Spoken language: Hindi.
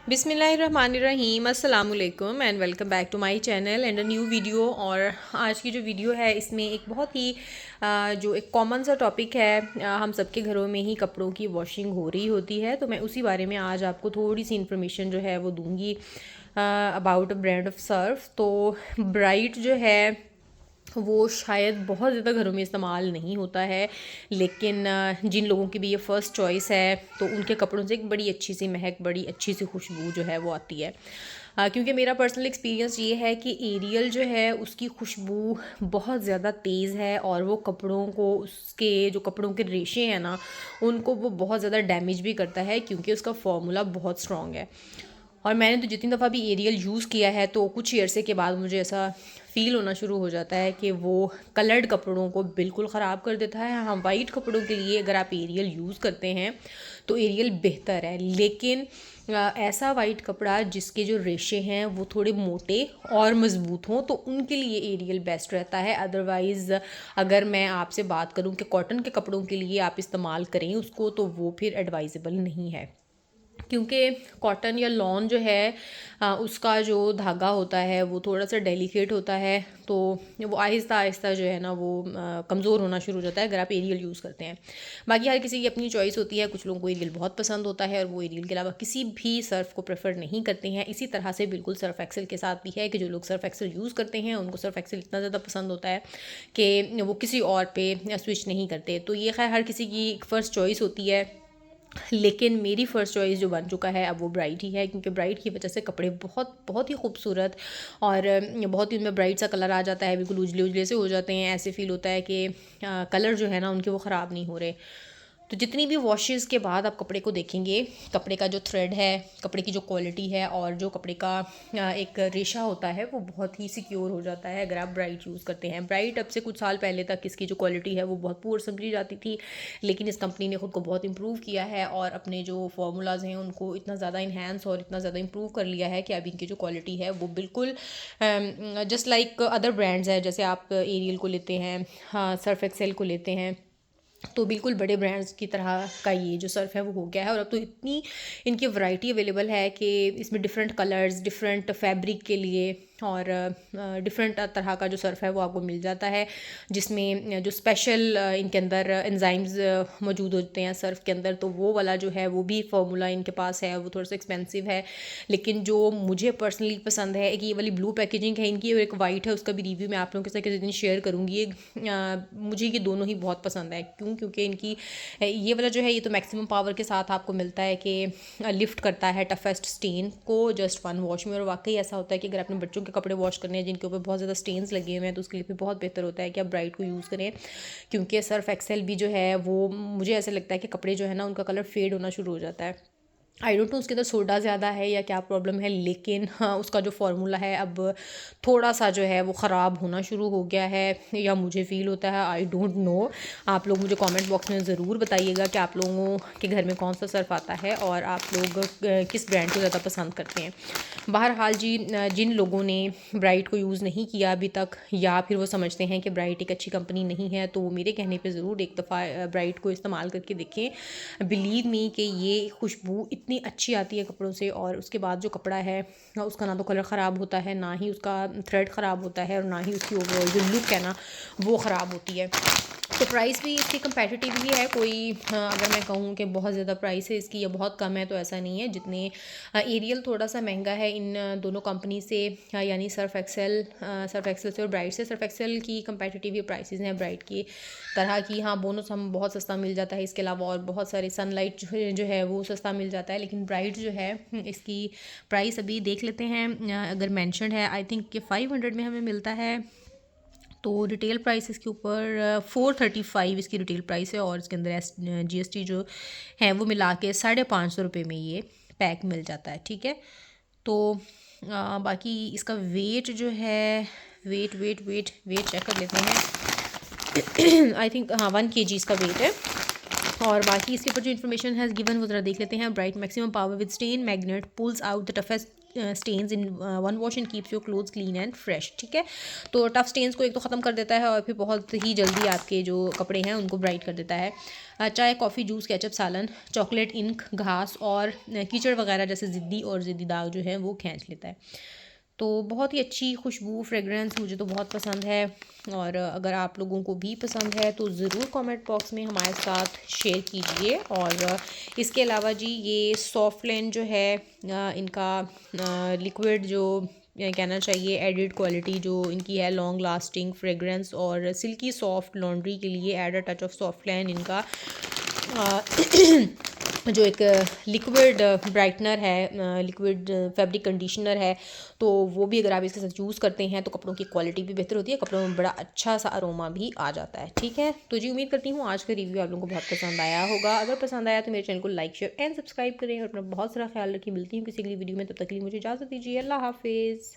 बिस्मिल्लाहिर्रहमानिर्रहीम अस्सलाम वालेकुम and welcome back to my channel and a new video. और आज की जो वीडियो है इसमें एक बहुत ही जो एक कॉमन सा टॉपिक है, हम सबके घरों में ही कपड़ों की वॉशिंग हो रही होती है, तो मैं उसी बारे में आज आपको थोड़ी सी इन्फॉर्मेशन जो है वो दूंगी about a brand of Surf. तो ब्राइट जो है वो शायद बहुत ज़्यादा घरों में इस्तेमाल नहीं होता है, लेकिन जिन लोगों की भी ये फ़र्स्ट चॉइस है तो उनके कपड़ों से एक बड़ी अच्छी सी महक, बड़ी अच्छी सी खुशबू जो है वो आती है। क्योंकि मेरा पर्सनल एक्सपीरियंस ये है कि एरियल जो है उसकी खुशबू बहुत ज़्यादा तेज़ है और वो कपड़ों को, उसके जो कपड़ों के रेशे हैं ना, उनको वो बहुत ज़्यादा डैमेज भी करता है क्योंकि उसका फॉर्मूला बहुत स्ट्रॉन्ग है। और मैंने तो जितनी दफ़ा भी एरियल यूज़ किया है तो कुछ ही अरसे के बाद मुझे ऐसा फ़ील होना शुरू हो जाता है कि वो कलर्ड कपड़ों को बिल्कुल ख़राब कर देता है। हाँ, वाइट कपड़ों के लिए अगर आप एरियल यूज़ करते हैं तो एरियल बेहतर है, लेकिन ऐसा वाइट कपड़ा जिसके जो रेशे हैं वो थोड़े मोटे और मज़बूत हों तो उनके लिए एरियल बेस्ट रहता है। अदरवाइज़ अगर मैं आपसे बात करूं कि कॉटन के कपड़ों के लिए आप इस्तेमाल करें उसको, तो वो फिर एडवाइजेबल नहीं है, क्योंकि कॉटन या लॉन जो है उसका जो धागा होता है वो थोड़ा सा डेलिकेट होता है, तो वो आहिस्ता आहिस्ता जो है ना वो कमज़ोर होना शुरू हो जाता है अगर आप एरियल यूज़ करते हैं। बाकी हर किसी की अपनी चॉइस होती है, कुछ लोगों को एरियल बहुत पसंद होता है और वो एरियल के अलावा किसी भी सर्फ़ को प्रेफर नहीं करते हैं। इसी तरह से बिल्कुल सर्फ एक्सेल के साथ भी है कि जो लोग सर्फ एक्सेल यूज़ करते हैं उनको सर्फ एक्सेल इतना ज़्यादा पसंद होता है कि वो किसी और पे स्विच नहीं करते। तो ये खैर हर किसी की फ़र्स्ट चॉइस होती है, लेकिन मेरी फ़र्स्ट चॉइस जो बन चुका है अब वो ब्राइट ही है, क्योंकि ब्राइट की वजह से कपड़े बहुत बहुत ही खूबसूरत और बहुत ही उनमें ब्राइट सा कलर आ जाता है, बिल्कुल उजले उजले से हो जाते हैं। ऐसे फ़ील होता है कि कलर जो है ना उनके वो ख़राब नहीं हो रहे। तो जितनी भी वॉशेस के बाद आप कपड़े को देखेंगे, कपड़े का जो थ्रेड है, कपड़े की जो क्वालिटी है और जो कपड़े का एक रेशा होता है वो बहुत ही सिक्योर हो जाता है अगर आप ब्राइट यूज़ करते हैं। ब्राइट अब से कुछ साल पहले तक इसकी जो क्वालिटी है वो बहुत पुअर समझी जाती थी, लेकिन इस कंपनी ने ख़ुद को बहुत इम्प्रूव किया है और अपने जो फार्मूलाज हैं उनको इतना ज़्यादा इन्हेंस और इतना ज़्यादा इम्प्रूव कर लिया है कि अब इनकी जो क्वालिटी है वो बिल्कुल जस्ट लाइक अदर ब्रांड्स है। जैसे आप एरियल को लेते हैं, हाँ, सर्फ एक्सेल को लेते हैं, तो बिल्कुल बड़े ब्रांड्स की तरह का ये जो सर्फ़ है वो हो गया है। और अब तो इतनी इनकी वैरायटी अवेलेबल है कि इसमें डिफरेंट कलर्स, डिफरेंट फैब्रिक के लिए और डिफरेंट तरह का जो सर्फ़ है वो आपको मिल जाता है, जिसमें जो स्पेशल इनके अंदर एंजाइम्स मौजूद होते हैं सर्फ़ के अंदर, तो वो वाला जो है वो भी फार्मूला इनके पास है, वो थोड़ा सा एक्सपेंसिव है। लेकिन जो मुझे पर्सनली पसंद है, एक ये वाली ब्लू पैकेजिंग है इनकी और एक वाइट है, उसका भी रिव्यू मैं आप लोगों के साथ किसी दिन शेयर करूँगी। मुझे ये दोनों ही बहुत पसंद है। क्योंकि इनकी ये वाला जो है ये तो मैक्सिमम पावर के साथ आपको मिलता है कि लिफ्ट करता है टफेस्ट स्टेन को जस्ट वन वॉश में। और वाकई ऐसा होता है कि अगर अपने बच्चों के कपड़े वॉश करने हैं जिनके ऊपर बहुत ज़्यादा स्टेन्स लगे हुए हैं तो उसके लिए भी बहुत बेहतर होता है कि आप ब्राइट को यूज़ करें, क्योंकि सर्फ एक्सेल भी जो है वो मुझे ऐसा लगता है कि कपड़े जो है ना उनका कलर फेड होना शुरू हो जाता है। आई डोंट नो उसके अंदर सोडा ज़्यादा है या क्या प्रॉब्लम है, लेकिन हाँ उसका जो फार्मूला है अब थोड़ा सा जो है वो ख़राब होना शुरू हो गया है, या मुझे फ़ील होता है, आई डोंट नो। आप लोग मुझे कमेंट बॉक्स में ज़रूर बताइएगा कि आप लोगों के घर में कौन सा सर्फ आता है और आप लोग किस ब्रांड को ज़्यादा पसंद करते हैं। बहरहाल जी, जिन लोगों ने ब्राइट को यूज़ नहीं किया अभी तक या फिर वो समझते हैं कि ब्राइट एक अच्छी कंपनी नहीं है, तो वो मेरे कहने पे ज़रूर एक दफ़ा ब्राइट को इस्तेमाल करके देखें। बिलीव मी कि ये खुशबू इतनी अच्छी आती है कपड़ों से, और उसके बाद जो कपड़ा है उसका ना तो कलर ख़राब होता है, ना ही उसका थ्रेड ख़राब होता है, और ना ही उसकी ओवरऑल जो लुक है ना वो ख़राब होती है। तो प्राइस भी इसकी कंपेटिटिव ही है। कोई अगर मैं कहूँ कि बहुत ज़्यादा प्राइस है इसकी या बहुत कम है तो ऐसा नहीं है। जितने एरियल थोड़ा सा महंगा है इन दोनों कंपनी से, यानी सर्फ एक्सेल से और ब्राइट से। सर्फ एक्सेल की कंपेटिटिव ये प्राइसेस हैं ब्राइट की तरह की। हाँ, बोनस हम बहुत सस्ता मिल जाता है, इसके अलावा और बहुत सारे सनलाइट जो है वो सस्ता मिल जाता है। लेकिन ब्राइट जो है इसकी प्राइस अभी देख लेते हैं, अगर मैंशनड है आई थिंक कि 500 में हमें मिलता है, तो रिटेल प्राइस इसके ऊपर 435 इसकी रिटेल प्राइस है, और इसके अंदर GST जो है वो मिला के 550 रुपये में ये पैक मिल जाता है। ठीक है, तो बाकी इसका वेट जो है, वेट चेक कर लेते हैं। आई थिंक हाँ 1 kg इसका वेट है। और बाकी इसके ऊपर जो इन्फॉर्मेशन है गिवन वो ज़रा देख लेते हैं। Bright maximum power with stain magnet pulls out the toughest stains in one wash and keeps your clothes clean and fresh. ठीक है, तो टफ स्टेन्स को एक तो ख़त्म कर देता है और फिर बहुत ही जल्दी आपके जो कपड़े हैं उनको ब्राइट कर देता है। चाय, कॉफ़ी, जूस, केचप, सालन, चॉकलेट, इंक, घास और कीचड़ वगैरह जैसे ज़िद्दी और ज़िद्दी दाग जो है वो खींच लेता है। तो बहुत ही अच्छी खुशबू, फ्रेगरेंस मुझे तो बहुत पसंद है। और अगर आप लोगों को भी पसंद है तो ज़रूर कमेंट बॉक्स में हमारे साथ शेयर कीजिए। और इसके अलावा जी ये सॉफ्टलैंड जो है इनका लिक्विड जो कहना चाहिए एडिड क्वालिटी जो इनकी है, लॉन्ग लास्टिंग फ्रेगरेंस और सिल्की सॉफ्ट लॉन्ड्री के लिए एड अ टच ऑफ सॉफ्टलैंड इनका जो एक लिक्विड ब्राइटनर है, लिक्विड फैब्रिक कंडीशनर है, तो वो भी अगर आप इसके साथ यूज़ करते हैं तो कपड़ों की क्वालिटी भी बेहतर होती है, कपड़ों में बड़ा अच्छा सा अरोमा भी आ जाता है। ठीक है, तो जी उम्मीद करती हूँ आज का रिव्यू आप लोगों को बहुत पसंद आया होगा। अगर पसंद आया तो मेरे चैनल को लाइक शेयर एंड सब्सक्राइब करें और अपना बहुत सारा ख्याल रखिए। मिलती हूँ किसी अगली वीडियो में, तब तक के लिए मुझे इजाज़त दीजिए। अल्लाह हाफिज़।